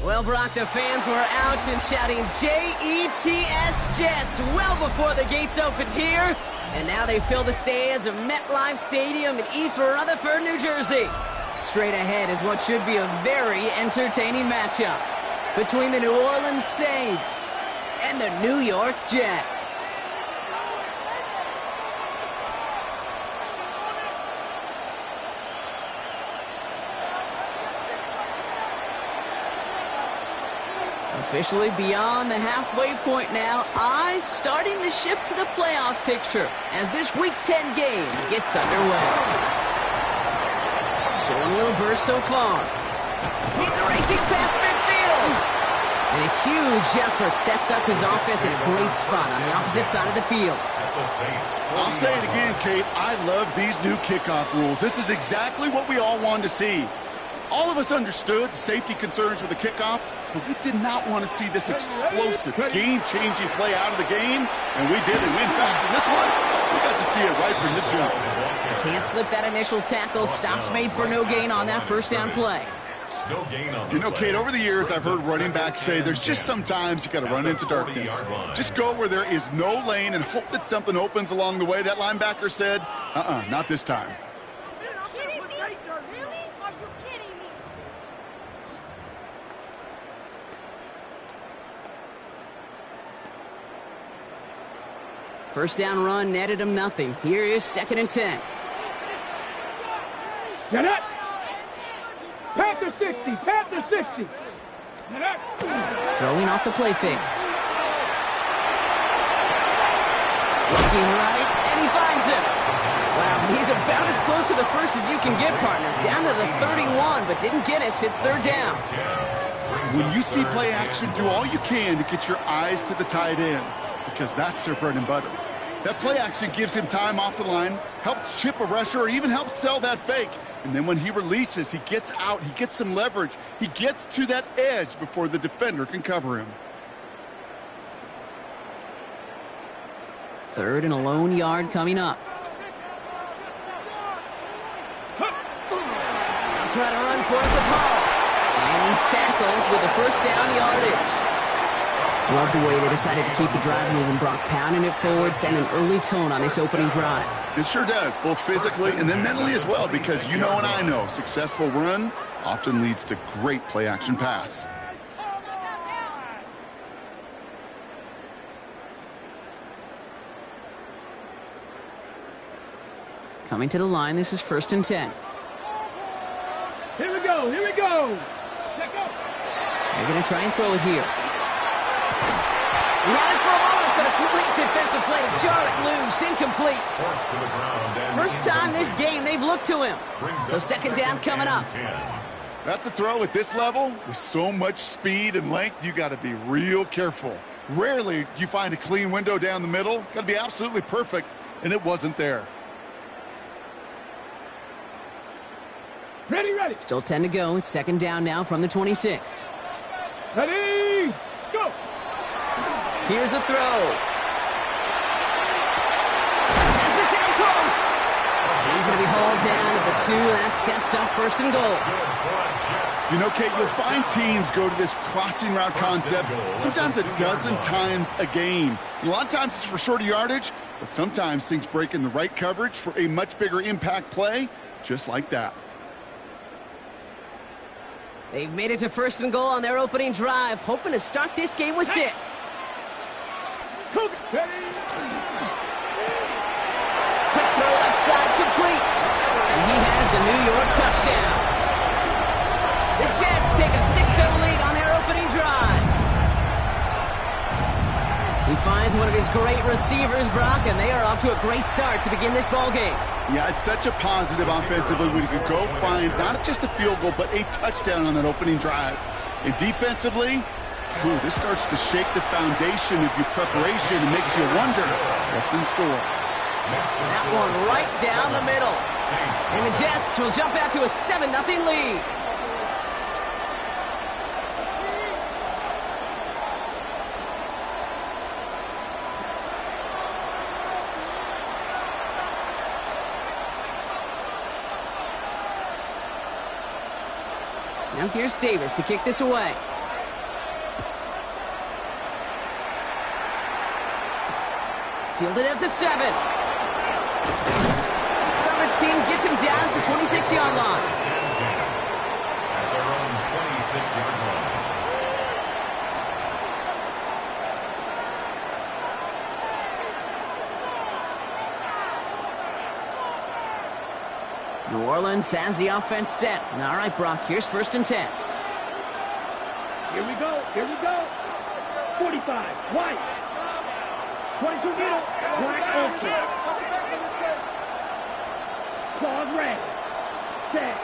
Well, Brock, the fans were out and shouting J-E-T-S Jets well before the gates opened here. And now they fill the stands of MetLife Stadium in East Rutherford, New Jersey. Straight ahead is what should be a very entertaining matchup between the New Orleans Saints and the New York Jets. Officially beyond the halfway point now, eyes starting to shift to the playoff picture as this Week 10 game gets underway. Showing a little burst so far. He's racing past midfield. And a huge effort sets up his offense in a great spot on the opposite side of the field. I'll say it again, Kate. I love these new kickoff rules. This is exactly what we all wanted to see. All of us understood the safety concerns with the kickoff, but we did not want to see this explosive, game-changing play out of the game, and we did it. In fact, in this one, we got to see it right from the jump. Can't slip that initial tackle. Stops made for no gain on that first down play. You know, Kate, over the years, I've heard running backs say there's just sometimes you got to run into darkness. Just go where there is no lane and hope that something opens along the way. That linebacker said, not this time. First down run netted him nothing. Here is 2nd and 10. Get up! Panther 60! Panther 60! Get up! Throwing off the play fake. Looking right, and he finds him. Wow, he's about as close to the first as you can get, partner. Down to the 31, but didn't get it. It's 3rd down. When you see play action, do all you can to get your eyes to the tight end, because that's their bread and butter. That play action gives him time off the line, helps chip a rusher, or even helps sell that fake. And then when he releases, he gets out, he gets some leverage. He gets to that edge before the defender can cover him. 3rd and a lone yard coming up. I'll try to run for it with Hall. And he's tackled with the first down yardage. Love the way they decided to keep the drive moving, Brock, pounding it forward, sending an early tone on this opening drive. It sure does, both physically and then mentally as well, because you know and I know successful run often leads to great play-action pass. Coming to the line, this is 1st and 10. Here we go! Here we go! Check out! They're going to try and throw it here. Ran it for a moment, but a complete defensive play to jar it loose. Incomplete. First time this game they've looked to him. So 2nd down coming up. That's a throw at this level. With so much speed and length, you got to be real careful. Rarely do you find a clean window down the middle. Got to be absolutely perfect, and it wasn't there. Ready, ready. Still 10 to go. It's 2nd down now from the 26. Ready, go. Here's a throw. Has it down close. He's going to be hauled down at the 2. That sets up 1st and goal. You know, Kate, you'll find teams go to this crossing route concept sometimes a dozen times a game. And a lot of times it's for shorter yardage, but sometimes things break in the right coverage for a much bigger impact play, just like that. They've made it to 1st and goal on their opening drive, hoping to start this game with 6. Quick throw left side, complete. And he has the New York touchdown. The Jets take a 6-0 lead on their opening drive. He finds one of his great receivers, Brock, and they are off to a great start to begin this ball game. Yeah, it's such a positive offensively when you can go find not just a field goal, but a touchdown on that opening drive. And defensively, this starts to shake the foundation of your preparation and makes you wonder what's in store. That one right down the middle. And the Jets will jump out to a 7-0 lead. Now here's Davis to kick this away. Fielded at the 7. Coverage team gets him down at the 26-yard line. At their own 26-yard line. New Orleans has the offense set. All right, Brock, here's 1st and 10. Here we go. 45, white. 22 middle, black ultra. Claws red. Set.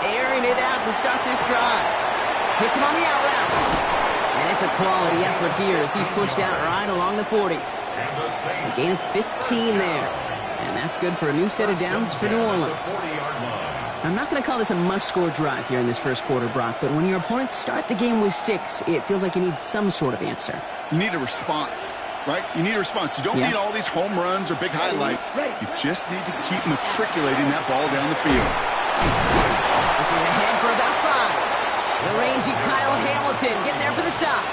Airing it out to start this drive. Hits him on the out route. And it's a quality effort here as he's pushed out right along the 40. A gain of 15 there. And that's good for a new set of downs for New Orleans. I'm not going to call this a must-score drive here in this first quarter, Brock, but when your opponents start the game with 6, it feels like you need some sort of answer. You need a response, right? You need a response. You don't need all these home runs or big highlights. You just need to keep matriculating that ball down the field. This is ahead for about 5. The rangy Kyle Hamilton getting there for the stop.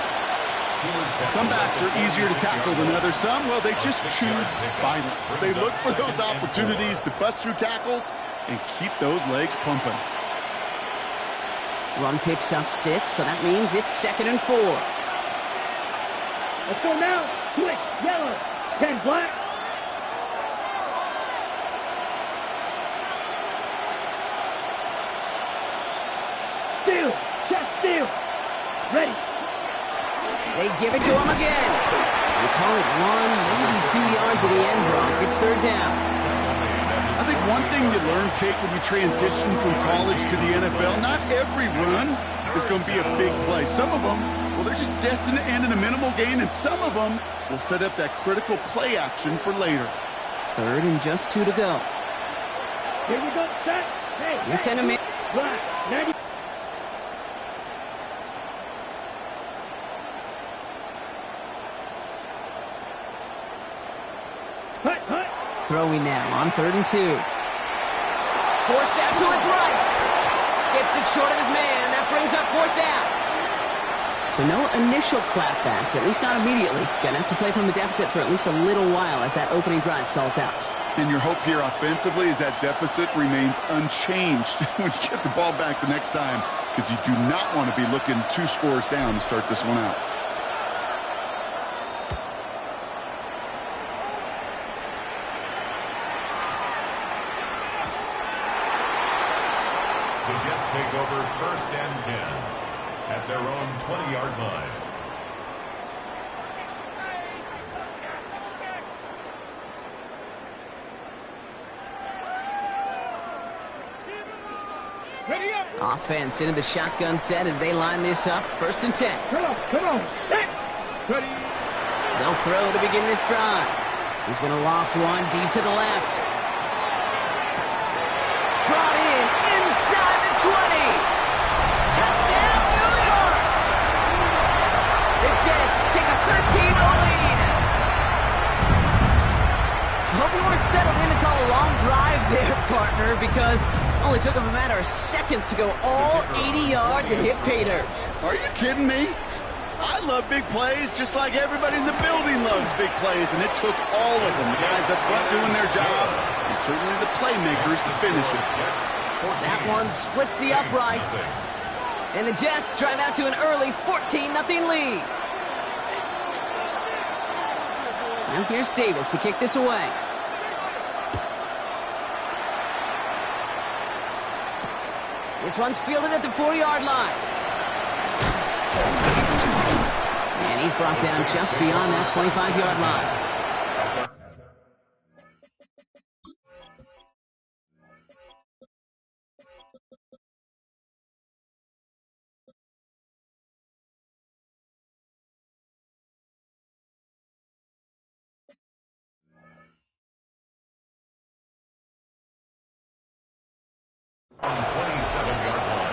Some backs are easier to tackle than others. Some, well, they just choose violence. They look for those opportunities to bust through tackles and keep those legs pumping. Run picks up 6, so that means it's 2nd and 4. Let's go now. Switch, yellow. 10 black. Steal, chest steal. Ready. They give it to him again. They call it 1, maybe 2 yards at the end, Brock. It's 3rd down. I think one thing you learn, Kate, when you transition from college to the NFL, not every run is going to be a big play. Some of them, well, they're just destined to end in a minimal gain, and some of them will set up that critical play action for later. 3rd and just 2 to go. Here we go, set. Hey, You send him in. black, 90. Hut. Throwing now on 3rd and 2. Forced out to his right. Skips it short of his man. That brings up 4th down. So no initial clapback, at least not immediately. Gonna have to play from a deficit for at least a little while as that opening drive stalls out. And your hope here offensively is that deficit remains unchanged when you get the ball back the next time, because you do not want to be looking 2 scores down to start this one out. The Jets take over 1st and 10 at their own 20-yard line. Ready up. Offense into the shotgun set as they line this up. 1st and 10. Come on. Set. Ready. They'll throw to begin this drive. He's going to loft one deep to the left. Brought in inside the 20. Touchdown, New York! The Jets take a 13-0 lead. I hope you weren't settled in to call a long drive there, partner, because it only took them a matter of seconds to go all 80 yards and hit pay dirt. Are you kidding me? I love big plays just like everybody in the building loves big plays, and it took all of them, the guys up front doing their job, and certainly the playmakers to finish it. That one splits the uprights. And the Jets drive out to an early 14-0 lead. Now here's Davis to kick this away. This one's fielded at the 4-yard line. And he's brought down just beyond that 25-yard line. On 27-yard line.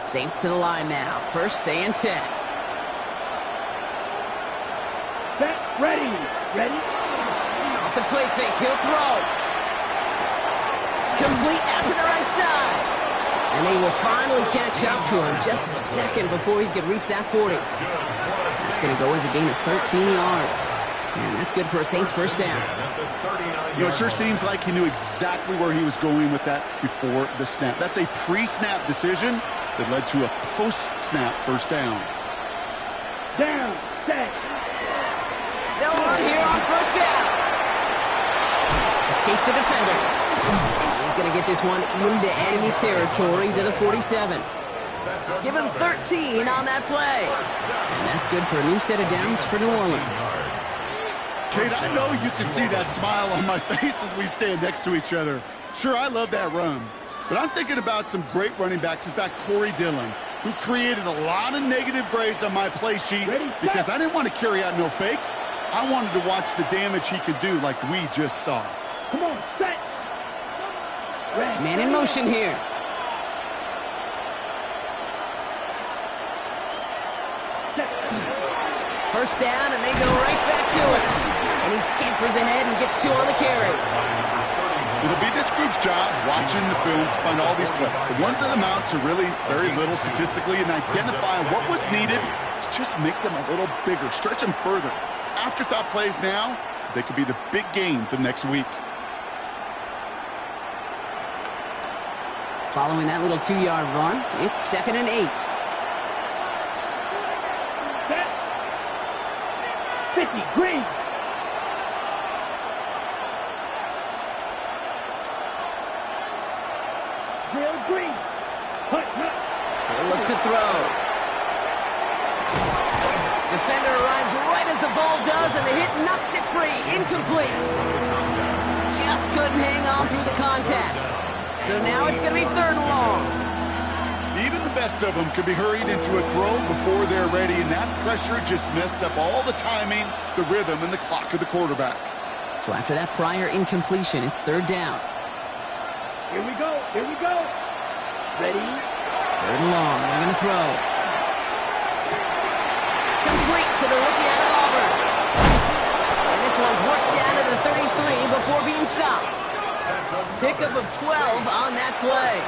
Saints to the line now. 1st and 10. Ready. Ready. Off the play fake, he'll throw. Complete out to the right side. And they will finally catch up to him just a second before he could reach that 40. That's going to go as a gain of 13 yards. And that's good for a Saints first down. You know, it sure seems like he knew exactly where he was going with that before the snap. That's a pre-snap decision that led to a post-snap first down. Down. Set. They'll run here on first down. Escapes the defender. He's going to get this one into enemy territory to the 47. Give him 13 on that play. And that's good for a new set of downs for New Orleans. Kate, I know you can see that smile on my face as we stand next to each other. Sure, I love that run. But I'm thinking about some great running backs. In fact, Corey Dillon, who created a lot of negative grades on my play sheet because I didn't want to carry out no fake. I wanted to watch the damage he could do like we just saw. Come on, set. Man in motion here. First down, and they go right back to it. And he scampers ahead and gets 2 on the carry. It'll be this group's job watching the film to find all these plays. The ones that amount to really very little statistically and identify what was needed to just make them a little bigger, stretch them further. Afterthought plays now, they could be the big gains of next week. Following that little 2-yard run, it's 2nd and 8. Set. 50. Green. Drill green. Hut. They'll look to throw. Defender arrives right as the ball does, and the hit knocks it free. Incomplete. Just couldn't hang on through the contact. So now it's going to be 3rd and long. Even the best of them could be hurried into a throw before they're ready, and that pressure just messed up all the timing, the rhythm, and the clock of the quarterback. So after that prior incompletion, it's 3rd down. Here we go. Here we go. Ready. 3rd and long. They're going to throw. Complete to the rookie out of Auburn. And this one's worked down to the 33 before being stopped. Pickup of 12 on that play.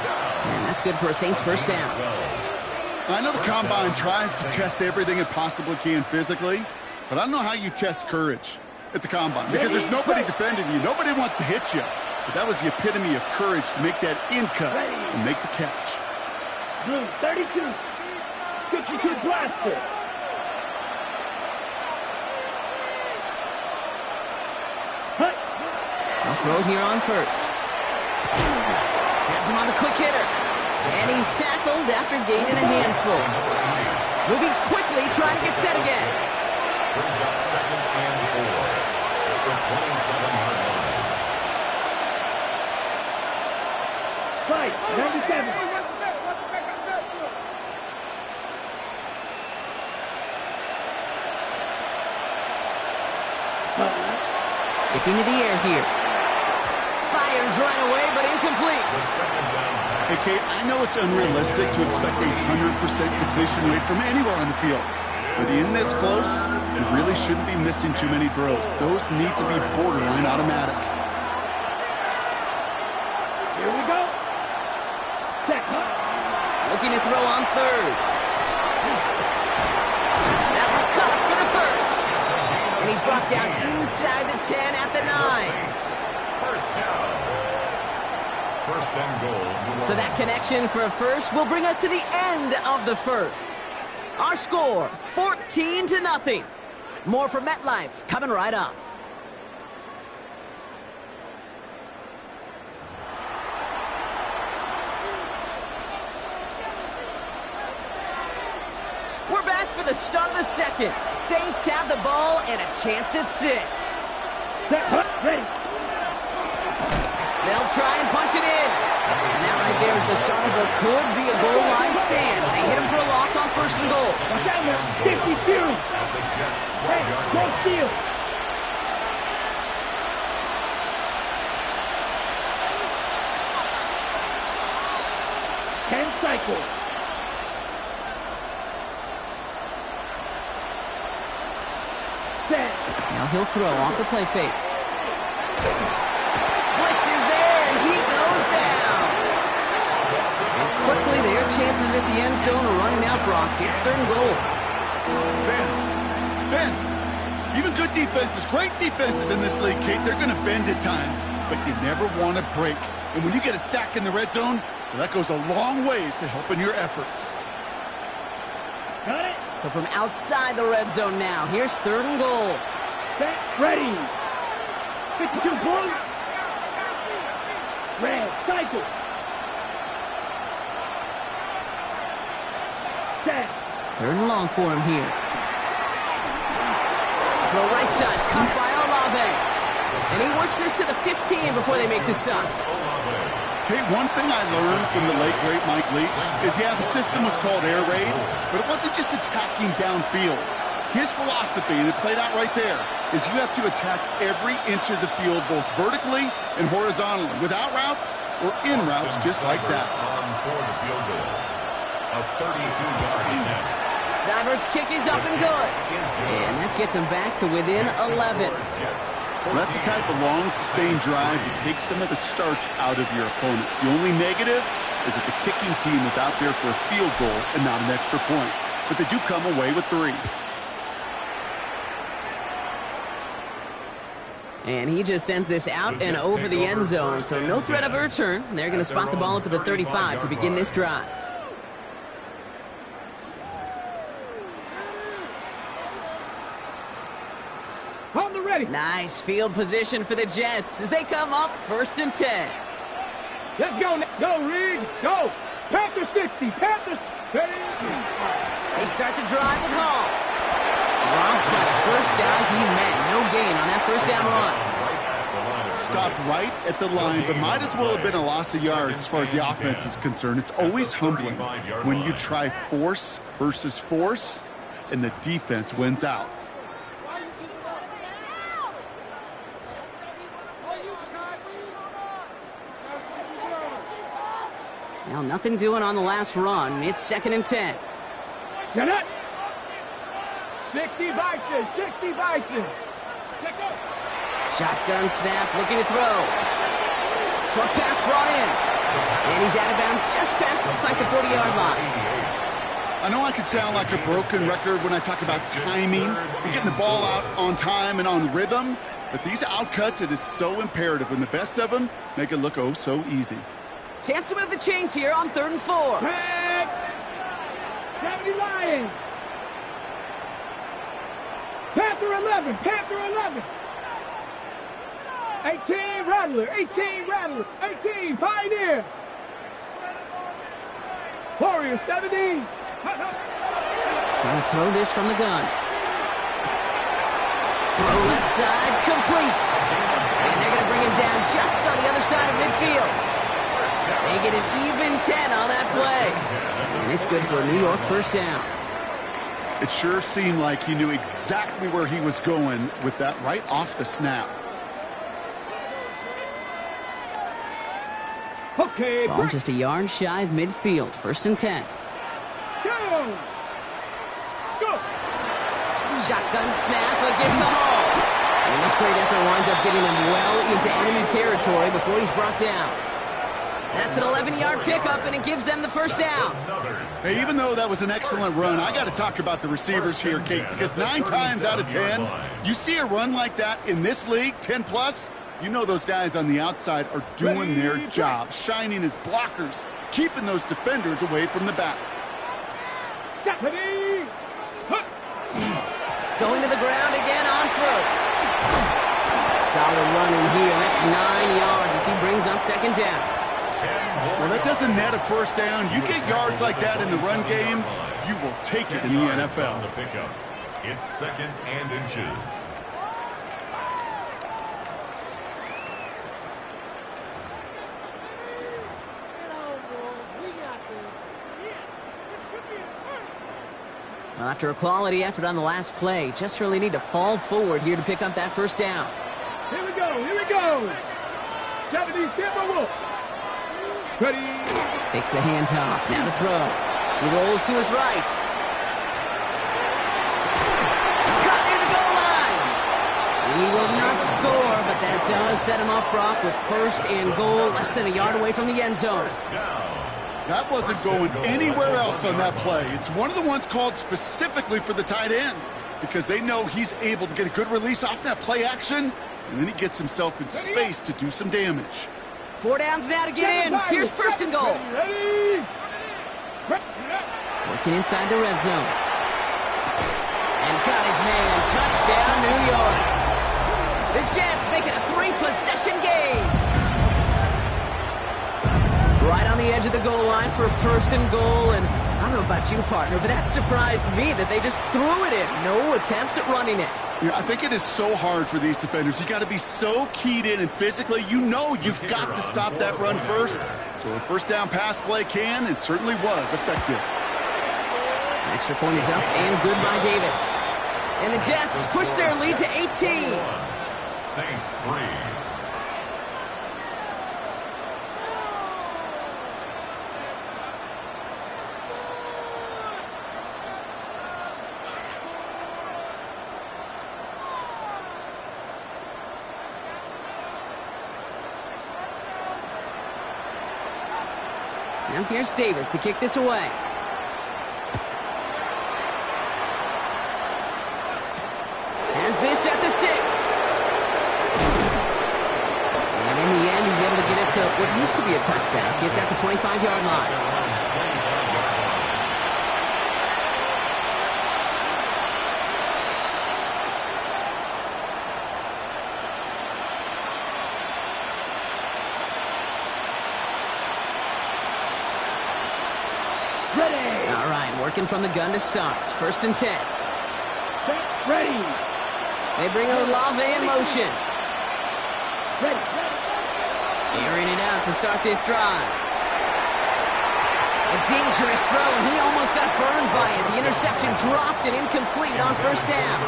And that's good for a Saints first down. I know the Combine tries to test everything it possibly can physically, but I don't know how you test courage at the Combine because there's nobody defending you. Nobody wants to hit you. But that was the epitome of courage to make that in-cut and make the catch. Blue, 32. 52 blaster. Hut. I'll throw here on first. Has him on the quick hitter. And he's tackled after gaining a handful. Moving quickly, trying to get set again. Brings up 2nd and 4 at the 27-yard line. Right, 97. Sticking to the air here. Fires right away, but incomplete. Hey, Kate, I know it's unrealistic to expect a 100% completion rate from anywhere on the field. But in this close, you really shouldn't be missing too many throws. Those need to be borderline automatic. Here we go. Set. Looking to throw on 3rd. That's a cut for the first. And he's brought down inside the 10 at the 9. First down. 1st and goal. So that connection for a first will bring us to the end of the first. Our score, 14-0. More from MetLife coming right up. We're back for the start of the second. Saints have the ball and a chance at 6. Set. Ready. They'll try and punch it in. And that right there is the start of what could be a goal line stand. They hit him for a loss on 1st and goal. Watch out now. 52. Hey, don't steal. 10 cycles. Set. Now Now he'll throw off the play fake. Blitz is there, and he goes down. And quickly, their chances at the end zone are running out, Brock. It's 3rd and goal. Bend. Even good defenses, great defenses in this league, Kate, they're going to bend at times, but you never want to break. And when you get a sack in the red zone, well, that goes a long ways to helping your efforts. Got it. So from outside the red zone now, here's 3rd and goal. Set. Ready. 52 points. Red. Cycle. Set. 3rd and long for him here. Throw right side, cut by Olave. And he works this to the 15 before they make the stop. Kate, one thing I learned from the late, great Mike Leach is, yeah, the system was called air raid, but it wasn't just attacking downfield. His philosophy, and it played out right there, is you have to attack every inch of the field, both vertically and horizontally, without routes or in routes, just like that. On for the field goal. A 32-yard attempt. Seibert's kick is up and good. And that gets him back to within 11. Well, that's the type of long, sustained drive that takes some of the starch out of your opponent. The only negative is that the kicking team is out there for a field goal and not an extra point. But they do come away with 3. And he just sends this out and over the end zone, so no threat of a return. They're going to spot the ball up at the 35 to begin this drive. On the ready. Nice field position for the Jets as they come up 1st and 10. Let's go. Go, Riggs. Go. Panther 60. Panther. Ready. They start the drive with Hall. Dropped by the first guy he met. No gain on that 1st down run. Stopped right at the line, but might as well have been a loss of yards as far as the offense is concerned. It's always humbling when you try force versus force, and the defense wins out. Now nothing doing on the last run. It's 2nd and 10. Get it. 60 Bison. 60 Bison. Shotgun snap, looking to throw. Short pass brought in. And he's out of bounds just past, looks like the 40-yard line. I know I could sound like a broken record when I talk about timing and getting the ball out on time and on rhythm, but these outcuts, it is so imperative, and the best of them make it look oh so easy. Chance to move the chains here on 3rd and 4. Red. 70 Lions. Panther 11. Panther 11. 18 Rattler. 18 Rattler. 18 Pioneer. Warrior 70. Trying to throw this from the gun. Throw left side, complete. And they're going to bring him down just on the other side of midfield. They get an even 10 on that play. And it's good for a New York 1st down. It sure seemed like he knew exactly where he was going with that right off the snap. Okay. Ball just a yard shy of midfield. 1st and 10. Go. Go. Shotgun snap against the Hall. And this great effort winds up getting him well into enemy territory before he's brought down. That's an 11-yard pickup, and it gives them the 1st down. Hey, even though that was an excellent run, I got to talk about the receivers here, Kate, because 9 times out of 10, you see a run like that in this league, 10+, you know those guys on the outside are doing their job, shining as blockers, keeping those defenders away from the back. Going to the ground again on 1st. Solid run in here. That's 9 yards as he brings up 2nd down. Well, that doesn't net a 1st down. You get yards like that in the run game, you will take it in the NFL. It's 2nd and inches. Well, after a quality effort on the last play, just really need to fall forward here to pick up that 1st down. Here we go. Here we go. 70 Timberwolves. Ready. Takes the handoff. Now to throw. He rolls to his right. Cut near the goal line. He will not score, but that does set him up, Brock, with first and goal, less than a yard away from the end zone. That wasn't going anywhere else on that play. It's one of the ones called specifically for the tight end because they know he's able to get a good release off that play action, and then he gets himself in space to do some damage. 4 downs now to get in. Here's first and goal. Working inside the red zone. And got his man. Touchdown, New York. The Jets make it a 3-possession game. Right on the edge of the goal line for first and goal. And I don't know about you, partner, but that surprised me that they just threw it in. No attempts at running it. Yeah, I think it is so hard for these defenders. You got to be so keyed in, and physically, you know you've got to stop that run first. So a first down pass play can, and certainly was effective. Extra point is up and good by Davis. And the Jets push their lead to 18. Saints 3. Now here's Davis to kick this away. Has this at the 6. And in the end, he's able to get it to what used to be a touchback. It's at the 25-yard line. All right, working from the gun to start. First and 10. Ready. They bring Olave in motion. Ready. Airing it out to start this drive. A dangerous throw, and he almost got burned by it. The interception dropped and incomplete on first down.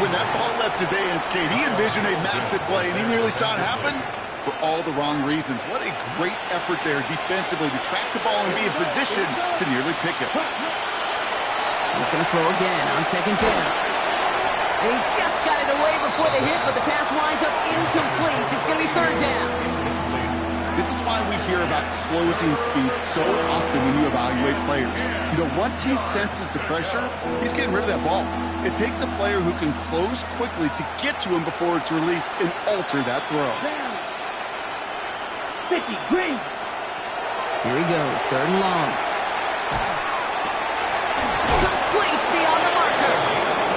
When that ball left his hands, Kate, he envisioned a massive play, and he nearly saw it happen for all the wrong reasons. What a great effort there defensively to track the ball and be in position to nearly pick it. He's going to throw again on second down. And he just got it away before the hit, but the pass winds up incomplete. It's going to be third down. This is why we hear about closing speed so often when you evaluate players. You know, once he senses the pressure, he's getting rid of that ball. It takes a player who can close quickly to get to him before it's released and alter that throw. 50, green. Here he goes, third and long. Complete beyond the marker.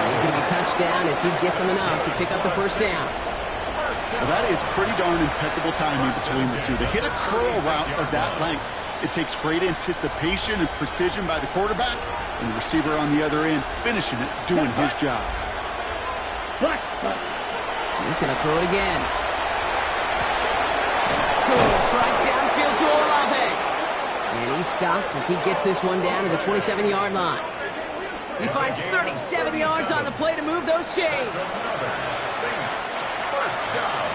And he's going to be touched down as he gets him enough to pick up the first down. Well, that is pretty darn impeccable timing between the two. To hit a curl route of that length, it takes great anticipation and precision by the quarterback, and the receiver on the other end finishing it, doing his job. He's going to throw it again. Goes right downfield to Olave. And he's stopped as he gets this one down to the 27-yard line. He finds 37 yards on the play to move those chains. Saints, first down.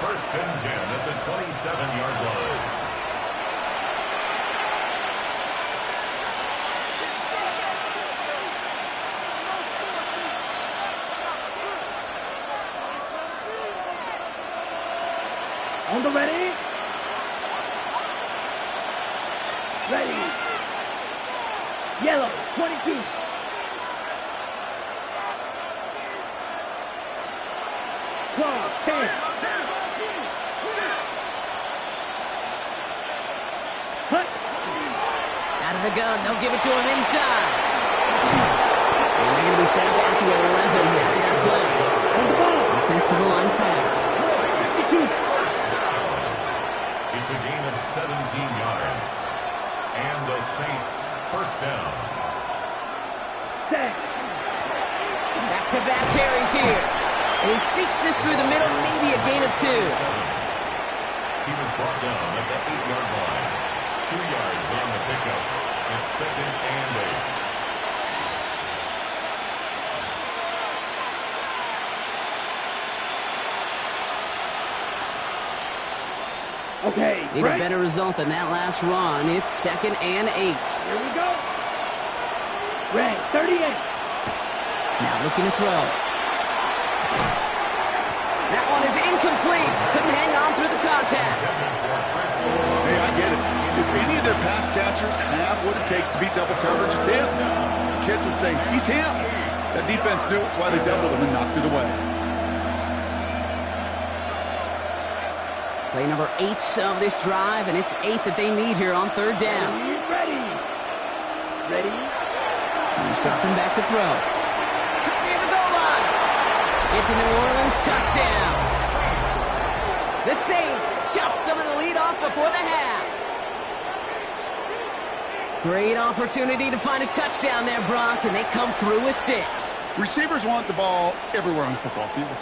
First and 10 at the 27-yard line. On the ready. Ready. Yellow, 22. Cross, 10. Hut. Out of the gun, they'll give it to him inside. And they're going to be set up at the 11 after that play. Offensive line fast. 52. It's a gain of 17 yards. And the Saints first down. Back-to-back carries here. And he sneaks this through the middle, maybe a gain of 2. He was brought down at the 8-yard line. 2 yards on the pickup. It's second and 8. Okay, need a better result than that last run. It's second and 8. Here we go. Red, 38. Now looking to throw. That one is incomplete. Couldn't hang on through the contact. Hey, I get it. If any of their pass catchers have what it takes to beat double coverage, it's him. The kids would say, he's him. That defense knew it's why they doubled him and knocked it away. Play number 8 of this drive, and it's 8 that they need here on third down. Ready. Ready. He's dropping back to throw. Cut near the goal line. It's a New Orleans touchdown. The Saints chop some of the lead off before the half. Great opportunity to find a touchdown there, Brock, and they come through with 6. Receivers want the ball everywhere on the football field.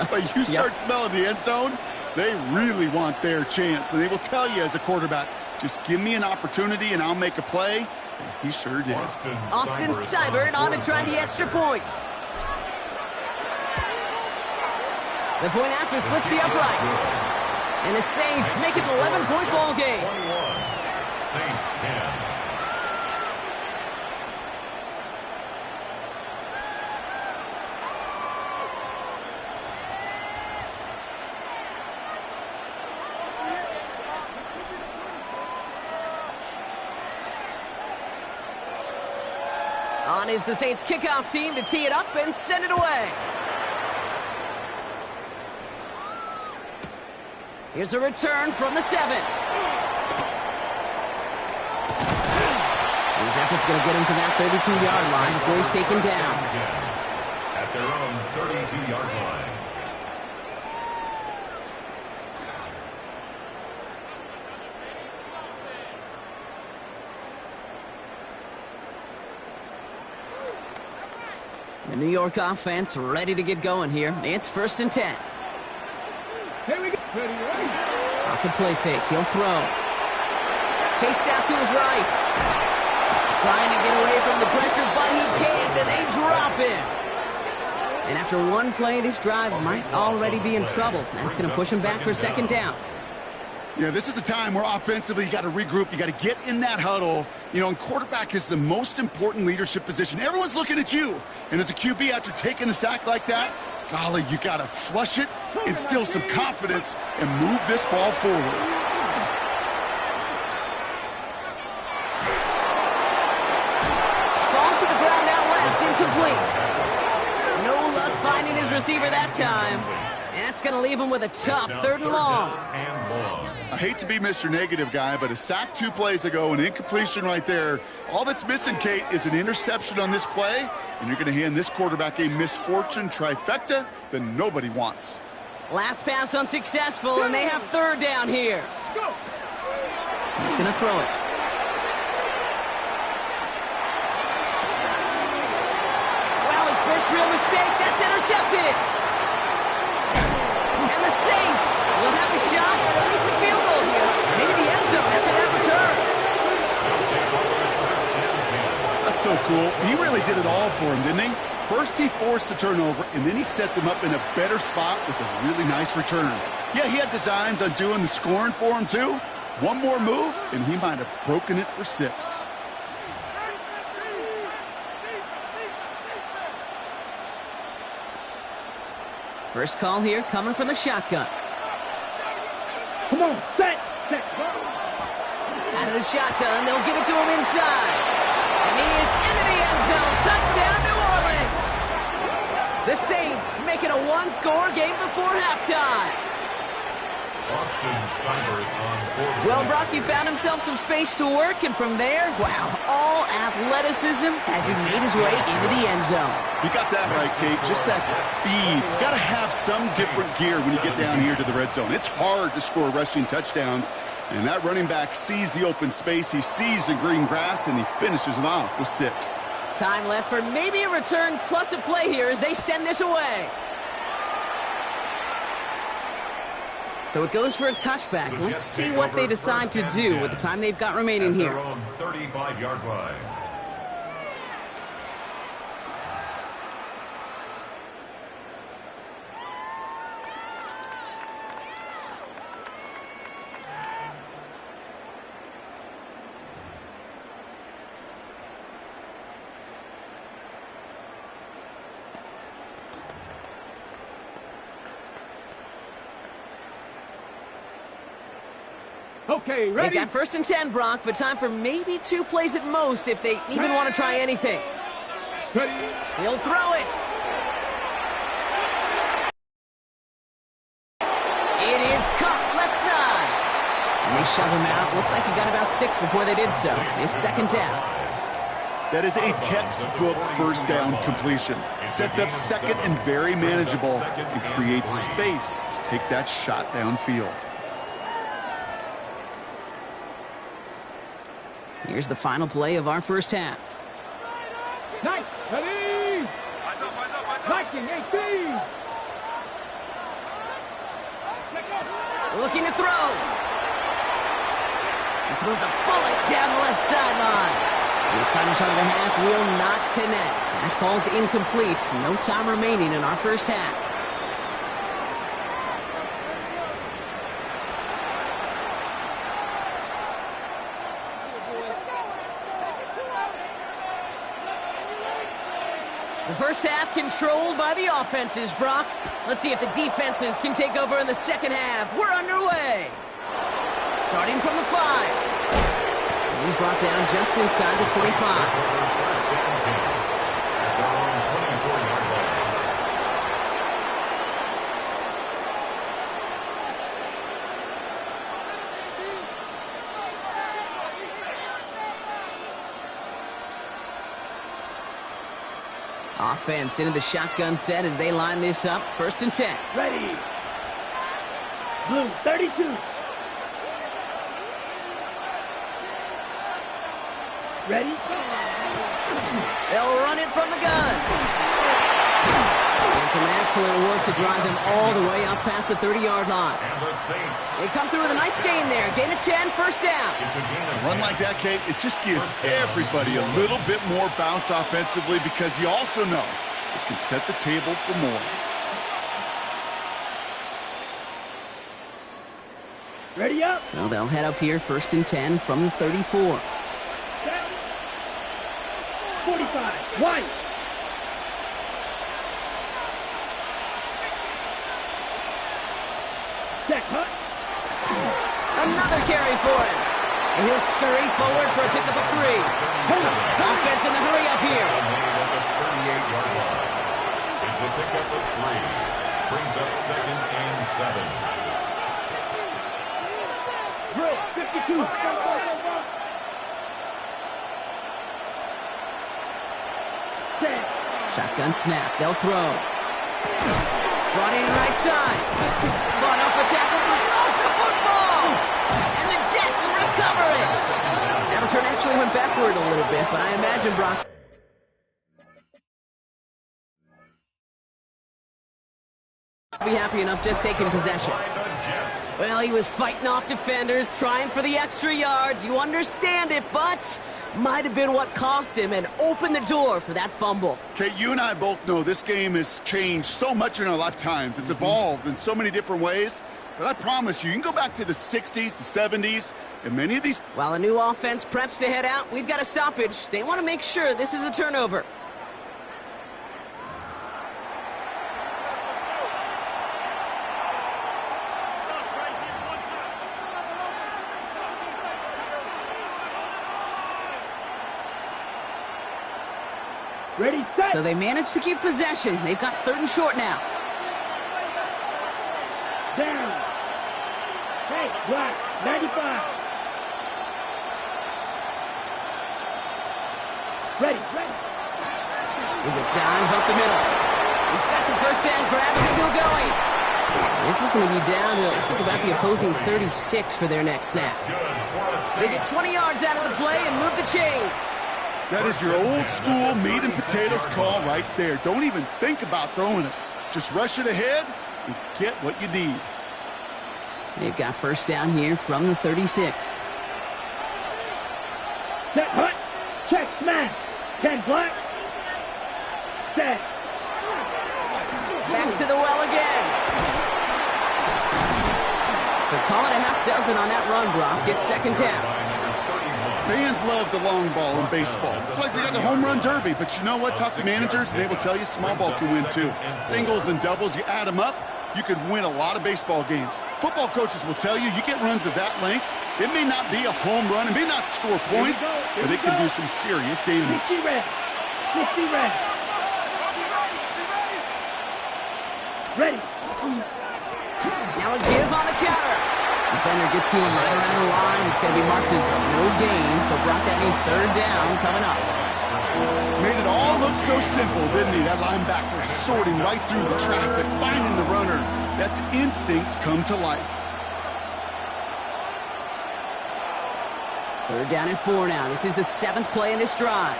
But you start smelling the end zone, they really want their chance. And they will tell you as a quarterback, just give me an opportunity and I'll make a play. And he sure did. Austin Seibert on to try the extra point. The point after splits the uprights. And the Saints make it an 11-point ball game. 21. Saints 10. On is the Saints kickoff team to tee it up and send it away. Here's a return from the 7. His effort's going to get him to that 32-yard line before he's taken down. At their own 32-yard line. The New York offense ready to get going here. It's 1st and 10. Here we go. Ready. Off the play fake, he'll throw. Chased out to his right. Trying to get away from the pressure, but he can't, and they drop him. And after one play, this drive might already be in trouble. That's going to push him back for 2nd down. Yeah, this is a time where offensively you got to regroup. You got to get in that huddle. You know, and quarterback is the most important leadership position. Everyone's looking at you. And as a QB, after taking a sack like that, golly, you got to flush it, instill some confidence, and move this ball forward. Falls to the ground out left, incomplete. No luck finding his receiver that time. And that's going to leave him with a tough 3rd and long. I hate to be Mr. Negative guy, but a sack 2 plays ago, an incompletion right there. All that's missing, Kate, is an interception on this play, and you're going to hand this quarterback a misfortune trifecta that nobody wants. Last pass unsuccessful, and they have 3rd down here. He's going to throw it. Wow, his first real mistake. That's intercepted. And the Saints will have a shot at least a field goal here. Maybe the end zone after that return. That's so cool. He really did it all for him, didn't he? First he forced the turnover, and then he set them up in a better spot with a really nice return. Yeah, he had designs on doing the scoring for him, too. One more move, and he might have broken it for 6. First call here coming from the shotgun. Come on, set. Out of the shotgun, they'll give it to him inside. And he is into the end zone. Touchdown, New Orleans. The Saints make it a 1-score game before halftime. Austin Seibert on 4. Well, Brock, he found himself some space to work, and from there, wow, all athleticism as he made his way into the end zone. You got that right, Kate. Just that speed. You got to have some different gear when you get down here to the red zone. It's hard to score rushing touchdowns, and that running back sees the open space, he sees the green grass, and he finishes it off with 6. Time left for maybe a return plus a play here as they send this away. So it goes for a touchback. Let's see what they decide to do with the time they've got remaining here. At their own 35-yard line. Okay, They've ready? got 1st and 10, Brock, but time for maybe 2 plays at most if they even want to try anything. Ready? He'll throw it. It is caught left side. And they shove him out. Looks like he got about 6 before they did so. It's 2nd down. That is a textbook first down completion. Sets up 2nd and very manageable and creates space to take that shot downfield. Here's the final play of our first half. Nice. Ready? Viking 18. Looking to throw. He throws a bullet down the left sideline. His final shot of the half will not connect. That falls incomplete. No time remaining in our first half. The first half controlled by the offenses, Brock. Let's see if the defenses can take over in the second half. We're underway. Starting from the 5. And he's brought down just inside the 25. First and 10. At their own 24-yard line. Offense into the shotgun set as they line this up. 1st and 10. Ready. Blue 32. Ready? They'll run it from the gun. And some excellent work to drive them all the way up past the 30-yard line. And the Saints. They come through with a nice gain there. Gain of 10, 1st down. It's a gain of A run 10. like that, Kate, it just gives everybody a little bit more bounce offensively because you also know it can set the table for more. Ready up. So they'll head up here 1st and 10 from the 34. Set. 45. White. Check, hut. Another carry for him. And he'll scurry forward for a pickup of 3. Offense in the hurry up here. Made at the 38-yard line. It's a pickup of 3. Brings up 2nd and 7. Drill 52. Set. Shotgun snap. They'll throw. Brought in right side. Brought off a tackle, but lost the football. And the Jets recover it. That return actually went backward a little bit, but I imagine Brock be happy enough just taking possession. Well, he was fighting off defenders, trying for the extra yards. You understand it, but might have been what cost him and opened the door for that fumble. Kate, you and I both know this game has changed so much in our lifetimes. It's evolved in so many different ways. But I promise you can go back to the 60s, the 70s, and many of these... While a new offense preps to head out, we've got a stoppage. They want to make sure this is a turnover. Ready, set. So they managed to keep possession. They've got 3rd and short now. Down. Hey, black. 95. Ready, ready. There's a dive up the middle. He's got the first hand grab and still going. This is going to be down to, looks like about the opposing 36 for their next snap. They get 20 yards out of the play and move the chains. That is your old school meat and potatoes call right there. Don't even think about throwing it. Just rush it ahead and get what you need. They've got 1st down here from the 36. Set, hut. Check, smash. 10 black. Set. Back to the well again. So call it a half dozen on that run, Brock. It's 2nd down. Fans love the long ball in baseball. It's like they got the home run derby, but you know what? Talk to managers, and they will tell you small ball can win too. Singles and doubles, you add them up, you could win a lot of baseball games. Football coaches will tell you, you get runs of that length, It may not be a home run, it may not score points, but it can do some serious damage. 60 red. 60 red. Ready. Now a give on the counter. Defender gets to him right around the line. It's going to be marked as no gain. So, Brock, that means third down coming up. Made it all look so simple, didn't he? That linebacker sorting right through the traffic, finding the runner. That's instincts come to life. Third down and 4 now. This is the 7th play in this drive.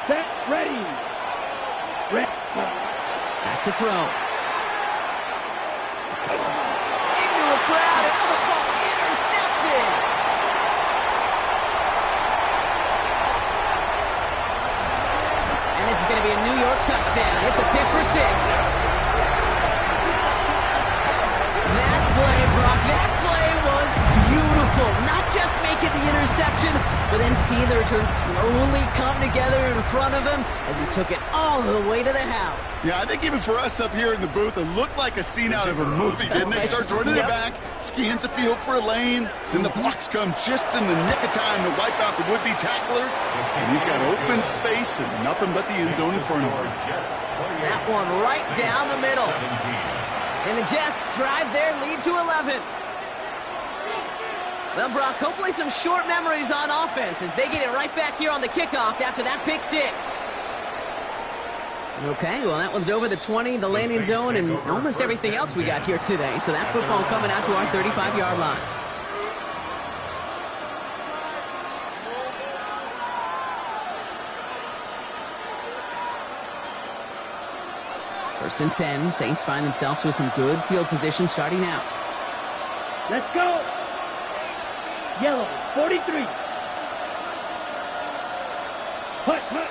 Set. Ready. Ready. Back to throw. Into a crowd. Another ball intercepted. And this is going to be a New York touchdown. It's a pick for 6. That play, Brock, that play was beautiful. Not just making the interception, but then seeing the return slowly come together in front of him as he took it all the way to the house. Yeah, I think even for us up here in the booth, it looked like a scene out of a movie, didn't it? Starts running the back, scans the field for a lane, then the blocks come just in the nick of time to wipe out the would-be tacklers, and he's got open space and nothing but the end zone in front of him. That one right down the middle. And the Jets drive their lead to 11. Well, Brock, hopefully some short memories on offense as they get it right back here on the kickoff after that pick 6. Okay, well, that one's over the 20, the landing zone, and almost everything else we got here today. So that football coming out to our 35-yard line. First and 10, Saints find themselves with some good field position starting out. Let's go. Yellow, 43. Hut, hut.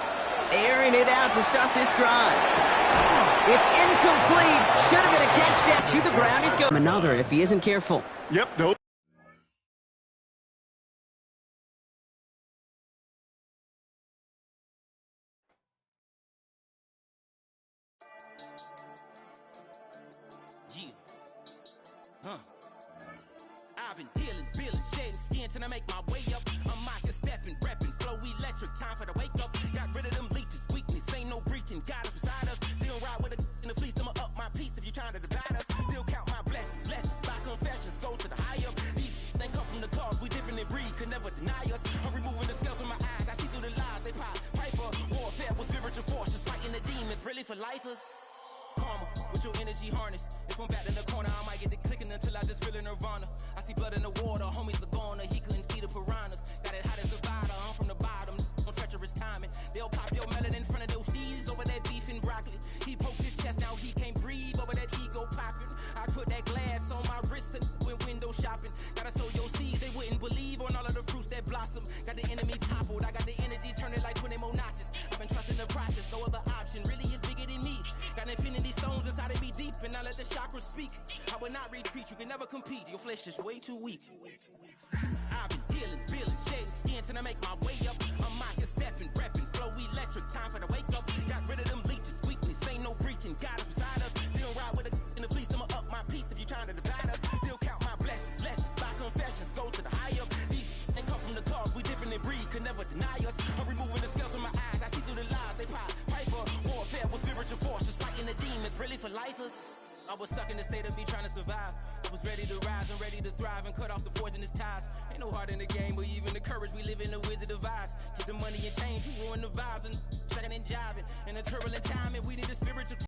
Airing it out to start this drive. It's incomplete. Should have been a catch that to the ground. It goes. Another if he isn't careful. Yep, nope. I've been dealing, billing, shedding skin till I make my way up. I'm out here stepping, repping, flow electric, time for the wake up. Got rid of them leeches, weakness, ain't no breaching. God is beside us, still ride with a in the fleece. I'ma up my piece if you're trying to divide us. Still count my blessings, lessons, by confessions, go to the high up. These they come from the cause, we different in breed, could never deny us. I'm removing the scales from my eyes, I see through the lies they pop. Piper, warfare with spiritual forces, fighting the demons, really for lifers. Karma, with your energy harness. If I'm back in the corner, I might get it clicking until I just feel a nirvana. I see blood in the water, homies are gone, he couldn't see the piranhas. Got it hot as divider, I'm from the bottom, on treacherous timing. They'll pop your melon in front of those seeds over that beef and broccoli. He poked his chest out, he can't breathe over that ego popping. I put that glass on my wrist and went window shopping. Gotta sow your seeds, they wouldn't believe on all of the fruits that blossom. Got the enemy toppled, I got the energy turning like 20 more notches. I've been trusting the process, no other option, really is bigger than me. Got infinity stones inside of me deep, and I let the chakras speak. I will not retreat, you can never compete, your flesh is way too weak. I've been dealing, billing, shedding skin till I make my way up. I'm out here stepping, repping, flow electric, time for the wake up. Got rid of them leeches, weakness, ain't no breaching, God is beside us. Still ride with a in the fleece, I'ma up my piece if you're trying to divide us. Still count my blessings, lessons, by confessions, go to the high up. These they come from the cause, we different in breed, could never deny us. I'm removing the scales from my eyes, I see through the lies they pop. Piper, warfare with spiritual forces, fighting the demons, really for lifers. I was stuck in the state of me trying to survive. I was ready to rise and ready to thrive and cut off the poisonous ties. Ain't no heart in the game, but even the courage we live in the wizard of eyes. Get the money and change, we ruin the vibes and checking and jiving. In a turbulent time, and we need a spiritual